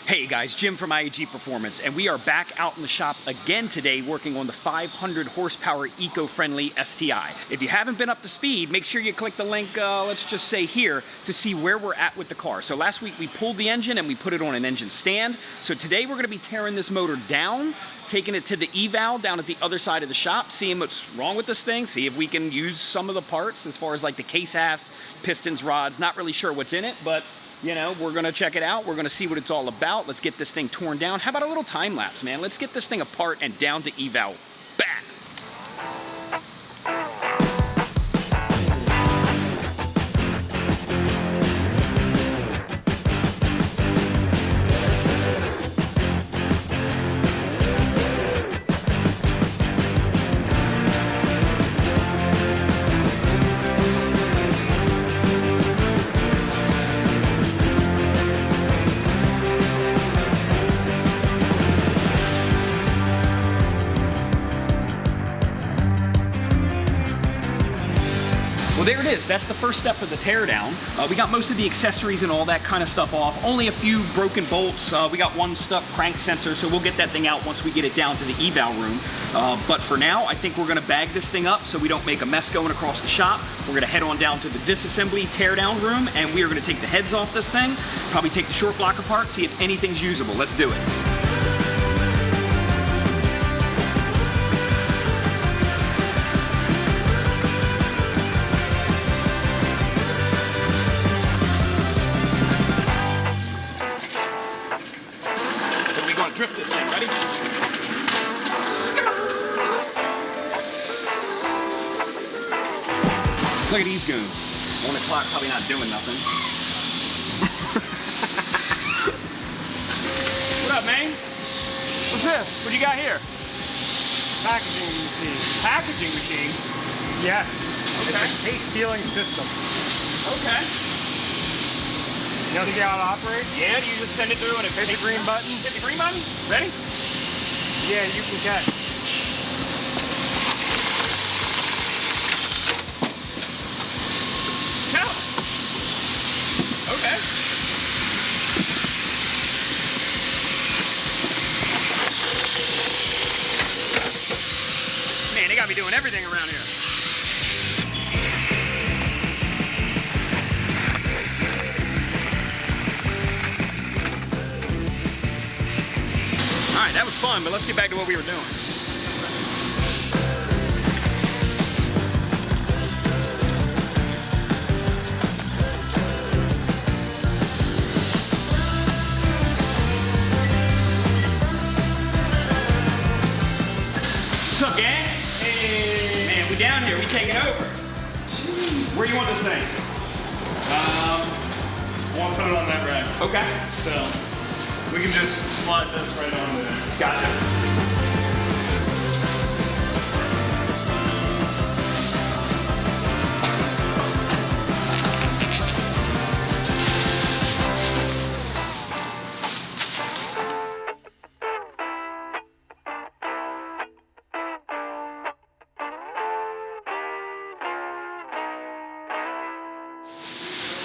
Hey guys, Jim from IAG Performance, and we are back out in the shop again today working on the 500 horsepower eco-friendly STI. If you haven't been up to speed, make sure you click the link, let's just say here, to see where we're at with the car. So last week we pulled the engine and we put it on an engine stand. So today we're gonna be tearing this motor down, taking it to the eval down at the other side of the shop, seeing what's wrong with this thing, see if we can use some of the parts as far as like the case halves, pistons, rods, not really sure what's in it, but you know, we're gonna check it out. We're gonna see what it's all about. Let's get this thing torn down. How about a little time lapse, man? Let's get this thing apart and down to eval. Bam! Well, there it is. That's the first step of the teardown. We got most of the accessories and all that kind of stuff off. Only a few broken bolts. We got one stuck crank sensor, so we'll get that thing out once we get it down to the eval room. But for now, I think we're gonna bag this thing up so we don't make a mess going across the shop. We're gonna head on down to the disassembly teardown room, and we are gonna take the heads off this thing, probably take the short block apart, see if anything's usable. Let's do it. Drift this thing, ready? Look at these goons. 1 o'clock, probably not doing nothing. What up, man? What's this? What you got here? Packaging machine. Packaging machine? Yes. Okay. It's a case sealing system. Okay. You know how to operate? Yeah, do you just send it through and it hit the green button? Hit the green button? Ready? Yeah, you can catch. Go. Okay. Man, they got me doing everything around here. All right, that was fun, but let's get back to what we were doing. What's up, gang? Hey. Man, we down here, we taking over. Where do you want this thing? I want to put it on that rack. Okay. So we can just slide this right on there. Gotcha.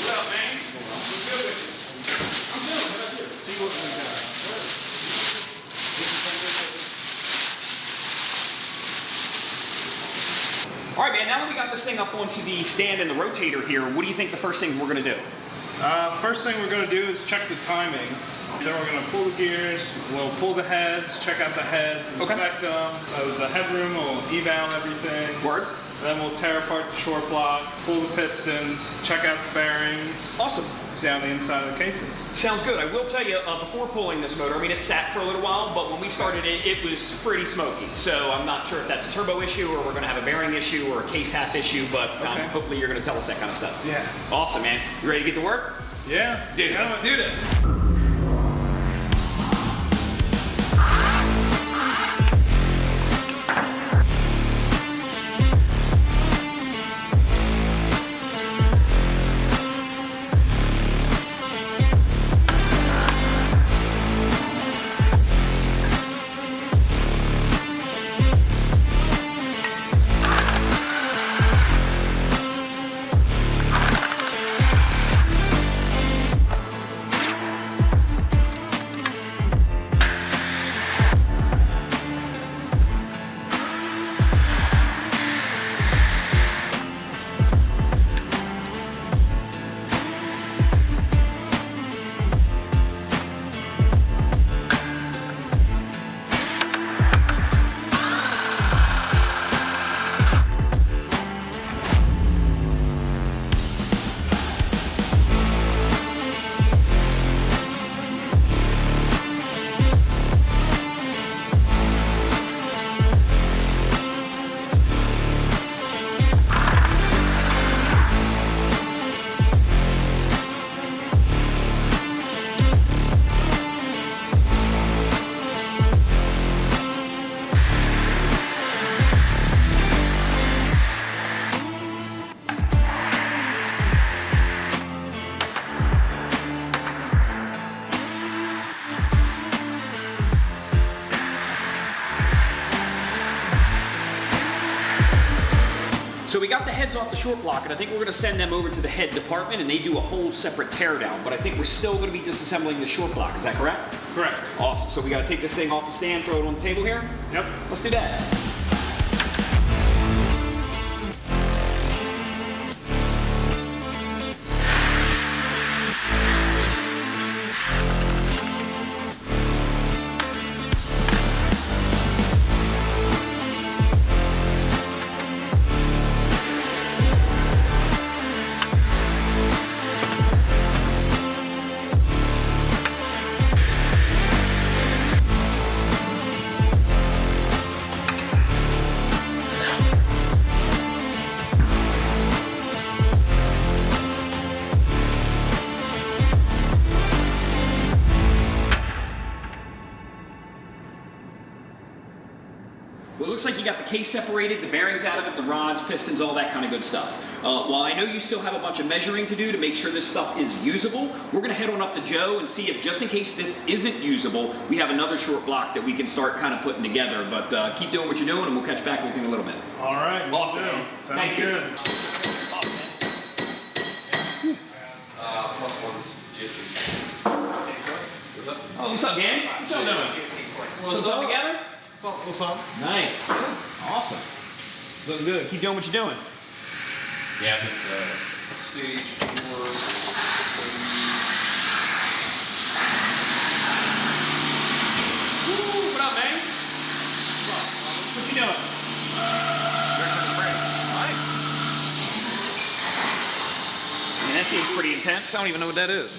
What up, man? What's good with you? I'm good. What up? See what we got. All right, man, now that we got this thing up onto the stand and the rotator here, what do you think the first thing we're gonna do? First thing we're going to do is check the timing. Then we're going to pull the gears, we'll pull the heads, check out the heads, inspect them. The headroom will eval everything. Word. Then we'll tear apart the short block, pull the pistons, check out the bearings. Awesome. See on the inside of the cases. Sounds good. I will tell you, before pulling this motor, I mean, it sat for a little while, but when we started it, it was pretty smoky. So I'm not sure if that's a turbo issue or we're going to have a bearing issue or a case half issue, but hopefully you're going to tell us that kind of stuff. Yeah. Awesome, man. You ready to get to work? Yeah. Dude, let's do this. So we got the heads off the short block, and I think we're gonna send them over to the head department, and they do a whole separate teardown, but I think we're still gonna be disassembling the short block, is that correct? Correct. Awesome, so we gotta take this thing off the stand, throw it on the table here? Yep. Let's do that. Well, it looks like you got the case separated, the bearings out of it, the rods, pistons, all that kind of good stuff. While I know you still have a bunch of measuring to do to make sure this stuff is usable, we're gonna head on up to Joe and see if, just in case this isn't usable, we have another short block that we can start kind of putting together. But keep doing what you're doing and we'll catch back with you in a little bit. All right. Awesome. Sounds good. Plus one's GSC. What's up? Oh, what's up, gang? What y'all doing? What's up together? What's up? Nice. Awesome. Looking good. Keep doing what you're doing. Yeah, it's stage 4. Woo, what up, man? What you doing? Man, that seems pretty intense. I don't even know what that is.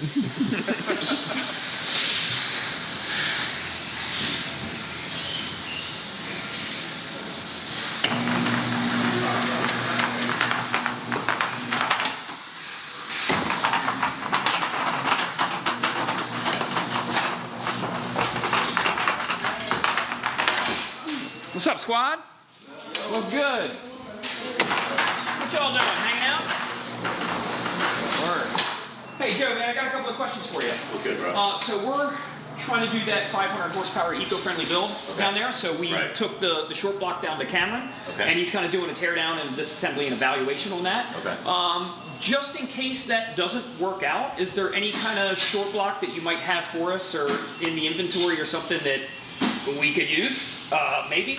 What's up, squad? What's good? What y'all doing? Hanging out? Word. Hey, Joe, man, I got a couple of questions for you. What's good, bro? So we're trying to do that 500 horsepower eco-friendly build down there. So we took the short block down to Cameron, and he's kind of doing a teardown and disassembly and evaluation on that. Just in case that doesn't work out, is there any kind of short block that you might have for us or in the inventory or something that we could use? Maybe?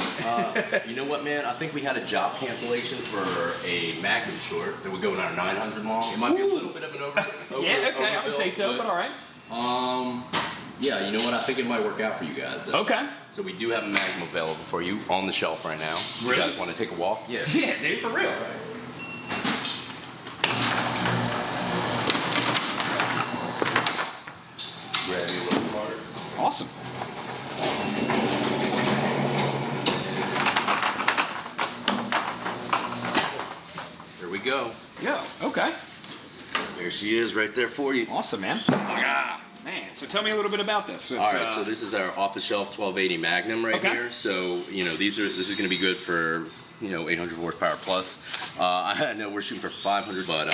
You know what, man? I think we had a job cancellation for a Magnum short that would go down 900 long. It might be a little bit of an over. Yeah, okay, I would say so, but all right. Yeah, you know what? I think it might work out for you guys. Okay. So we do have a Magnum available for you on the shelf right now. Really? You guys want to take a walk? Yeah. Yeah, dude, for real. Grab you a little card. Awesome. Here we go. Yeah, okay. There she is right there for you. Awesome, man. Ah, man, so tell me a little bit about this. All right, so this is our off-the-shelf 1280 Magnum right here. So, you know, this is going to be good for, you know, 800 horsepower plus. I know we're shooting for 500, but,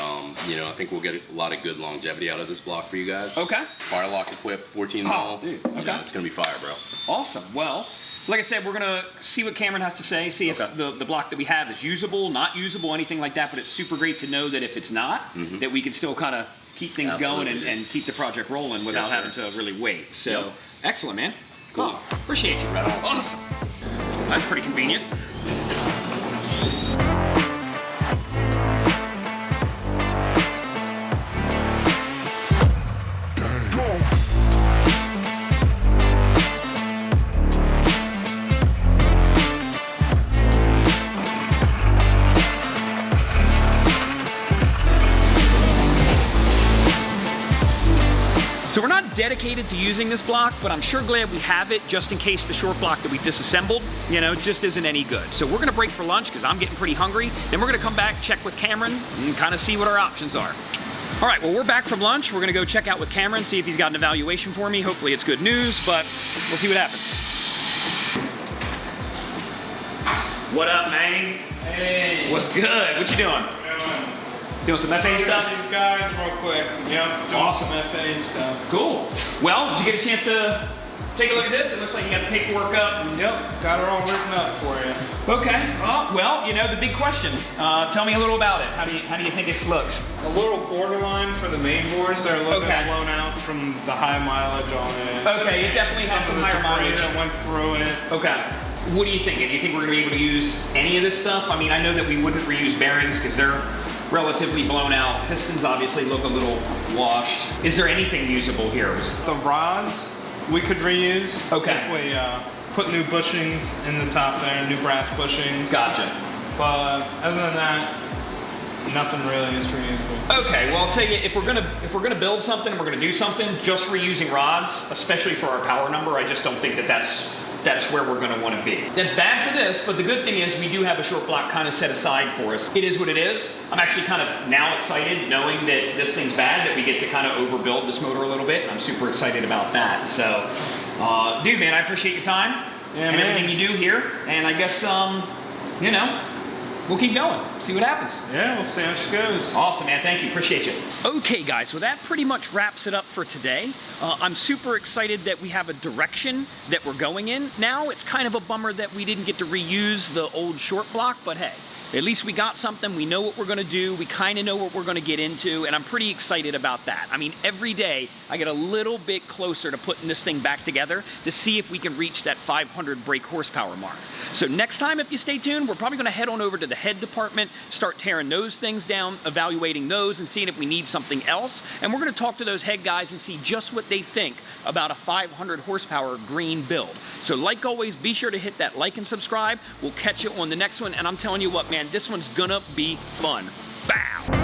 you know, I think we'll get a lot of good longevity out of this block for you guys. Okay. Firelocks equipped, 14 mil. Oh, dude, okay. You know, it's going to be fire, bro. Awesome. Well, like I said, we're going to see what Cameron has to say, see if the block that we have is usable, not usable, anything like that, but it's super great to know that if it's not, that we can still kind of keep things going and keep the project rolling without having to really wait. So, excellent, man. Cool. Oh, appreciate you. Awesome. That's pretty convenient. So we're not dedicated to using this block, but I'm sure glad we have it just in case the short block that we disassembled, you know, just isn't any good. So we're gonna break for lunch because I'm getting pretty hungry. Then we're gonna come back, check with Cameron, and kind of see what our options are. All right, well, we're back from lunch. We're gonna go check out with Cameron, see if he's got an evaluation for me. Hopefully it's good news, but we'll see what happens. What up, man? Hey. What's good? What you doing? Doing some FA stuff? These guys real quick. Yep, doing some FA stuff. Cool. Well, did you get a chance to Take a look at this. It looks like you got the paperwork up. Yep, got it all written up for you. Okay. Well, you know the big question. Tell me a little about it. How do you think it looks? A little borderline for the main bores. They're a little Okay. bit blown out from the high mileage on it. Okay, it definitely has some of the higher debris mileage. that went through it. Okay. What are you thinking? Do you think we're going to be able to use any of this stuff? I mean, I know that we wouldn't reuse bearings because they're relatively blown out. Pistons obviously look a little washed. Is there anything usable here? The rods we could reuse. Okay. If we put new bushings in the top there, new brass bushings. Gotcha. But other than that, nothing really is reusable. Okay, well I'll tell you, if we're gonna build something, we're gonna do something, just reusing rods, especially for our power number, I just don't think that that's where we're gonna wanna be. That's bad for this, but the good thing is we do have a short block kind of set aside for us. It is what it is. I'm actually kind of now excited knowing that this thing's bad, that we get to kind of overbuild this motor a little bit, and I'm super excited about that. So, dude, man, I appreciate your time and everything you do here, and I guess, you know, we'll keep going, see what happens. Yeah, we'll see how she goes. Awesome, man. Thank you. Appreciate you. Okay, guys, so that pretty much wraps it up for today. I'm super excited that we have a direction that we're going in now. It's kind of a bummer that we didn't get to reuse the old short block, but hey, at least we got something. We know what we're gonna do. We kind of know what we're gonna get into, and I'm pretty excited about that. I mean, every day I get a little bit closer to putting this thing back together to see if we can reach that 500 brake horsepower mark. So next time, if you stay tuned, we're probably gonna head on over to the head department, start tearing those things down, evaluating those, and seeing if we need something else. And we're gonna talk to those head guys and see just what they think about a 500 horsepower green build. So like always, be sure to hit that like and subscribe. We'll catch you on the next one, and I'm telling you what, man, this one's gonna be fun. Bow!